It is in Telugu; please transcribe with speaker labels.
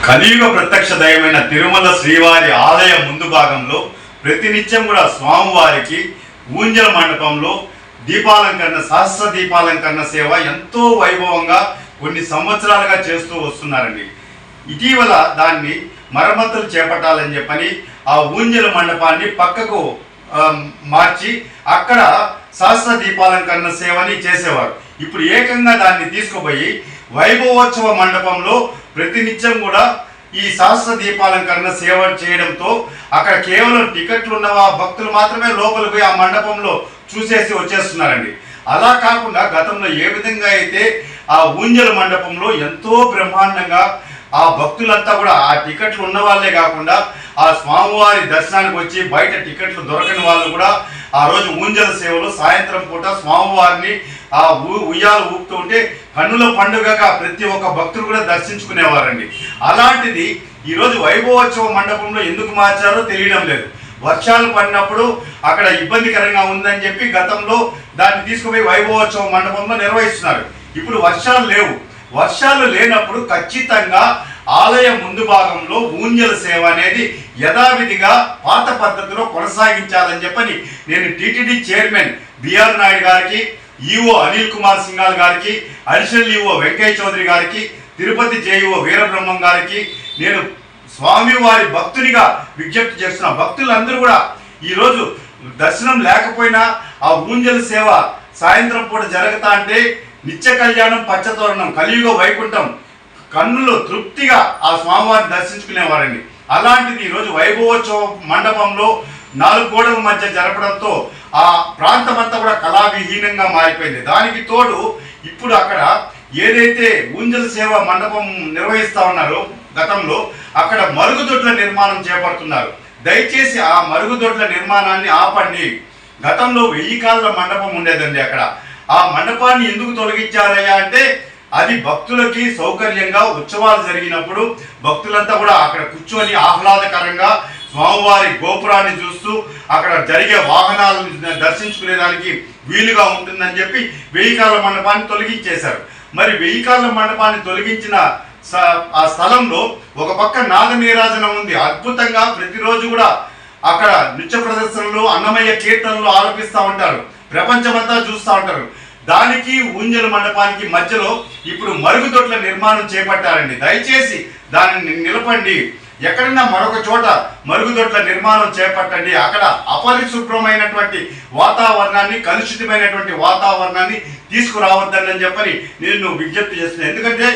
Speaker 1: కలియుగ ప్రత్యక్ష దైవమైన తిరుమల శ్రీవారి ఆలయ ముందు భాగంలో ప్రతినిత్యం కూడా స్వామివారికి ఊంజల మండపంలో దీపాలంకరణ, సహస్ర దీపాలంకరణ సేవ ఎంతో వైభవంగా కొన్ని సంవత్సరాలుగా చేస్తూ వస్తున్నారండి. ఇటీవల దాన్ని మరమ్మతులు చేపట్టాలని చెప్పని ఆ ఊంజల మండపాన్ని పక్కకు మార్చి అక్కడ సహస్ర దీపాలంకరణ సేవని చేసేవారు. ఇప్పుడు ఏకంగా దాన్ని తీసుకుపోయి వైభవోత్సవ మండపంలో ప్రతినిత్యం కూడా ఈ సహస్ర దీపాలంకరణ సేవ చేయడంతో అక్కడ కేవలం టికెట్లు ఉన్న భక్తులు మాత్రమే లోపలికి పోయి ఆ మండపంలో చూసేసి వచ్చేస్తున్నారండి. అలా కాకుండా గతంలో ఏ విధంగా అయితే ఆ ఊంజల మండపంలో ఎంతో బ్రహ్మాండంగా ఆ భక్తులంతా కూడా ఆ టికెట్లు ఉన్న వాళ్ళే కాకుండా ఆ స్వామివారి దర్శనానికి వచ్చి బయట టికెట్లు దొరకని వాళ్ళు కూడా ఆ రోజు ఊంజల సేవలు సాయంత్రం పూట స్వామివారిని ఆ ఉయ్యాలు ఊపుతూ ఉంటే కన్నుల పండుగగా ప్రతి ఒక్క భక్తులు కూడా దర్శించుకునేవారండి. అలాంటిది ఈరోజు వైభవోత్సవ మండపంలో ఎందుకు మార్చారో తెలియడం లేదు. వర్షాలు పడినప్పుడు అక్కడ ఇబ్బందికరంగా ఉందని చెప్పి గతంలో దాన్ని తీసుకుపోయి వైభవోత్సవ మండపంలో నిర్వహిస్తున్నారు. ఇప్పుడు వర్షాలు లేవు. వర్షాలు లేనప్పుడు ఖచ్చితంగా ఆలయ ముందు భాగంలో ఊంజల సేవ అనేది యథావిధిగా పాత పద్ధతిలో కొనసాగించాలని చెప్పని నేను టీటీడీ చైర్మన్ బిఆర్ నాయుడు గారికి, ఈఓ అనిల్ కుమార్ సింఘాల్ గారికి, అడిషనల్ ఈఓ వెంకయ్య చౌదరి గారికి, తిరుపతి జేఈఓ వీరబ్రహ్మం గారికి నేను స్వామివారి భక్తునిగా విజ్ఞప్తి చేస్తున్నా. భక్తులందరూ కూడా ఈరోజు దర్శనం లేకపోయినా ఆ ఊంజల సేవ సాయంత్రం పూట జరుగుతా అంటే నిత్య కళ్యాణం పచ్చతోరణం కలియుగ వైకుంఠం కన్నులు తృప్తిగా ఆ స్వామివారిని దర్శించుకునేవారండి. అలాంటిది ఈరోజు వైభవోత్సవ మండపంలో 4 గోడల మధ్య జరపడంతో ఆ ప్రాంతం అంతా కూడా కళావిహీనంగా మారిపోయింది. దానికి తోడు ఇప్పుడు అక్కడ ఏదైతే ఊంజల సేవ మండపం నిర్వహిస్తా ఉన్నారో గతంలో అక్కడ మరుగుదొడ్ల నిర్మాణం చేపడుతున్నారు. దయచేసి ఆ మరుగుదొడ్ల నిర్మాణాన్ని ఆపండి. గతంలో 1000 కాళ్ళ మండపం ఉండేదండి. అక్కడ ఆ మండపాన్ని ఎందుకు తొలగించారయ్యా అంటే అది భక్తులకి సౌకర్యంగా ఉత్సవాలు జరిగినప్పుడు భక్తులంతా కూడా అక్కడ కూర్చొని ఆహ్లాదకరంగా స్వామివారి గోపురాన్ని చూస్తూ అక్కడ జరిగే వాహనాలను దర్శించుకునేదానికి వీలుగా ఉంటుందని చెప్పి 1000 కాళ్ళ మండపాన్ని తొలగించేశారు. మరి 1000 కాళ్ళ మండపాన్ని తొలగించిన ఆ స్థలంలో ఒక పక్క నాద నీరాజనం ఉంది. అద్భుతంగా ప్రతిరోజు కూడా అక్కడ నృత్య ప్రదర్శనలు, అన్నమయ్య కీర్తనలు ఆరోపిస్తూ ఉంటారు. ప్రపంచమంతా చూస్తూ ఉంటారు. దానికి ఊంజల మండపానికి మధ్యలో ఇప్పుడు మరుగుదొడ్ల నిర్మాణం చేపట్టారండి. దయచేసి దానిని నిలపండి. ఎక్కడన్నా మరొక చోట మరుగుదొడ్ల నిర్మాణం చేపట్టండి. అక్కడ అపరిశుభ్రమైనటువంటి వాతావరణాన్ని, కలుషితమైనటువంటి వాతావరణాన్ని తీసుకురావద్దని చెప్పని నేను విజ్ఞప్తి చేస్తున్నాను. ఎందుకంటే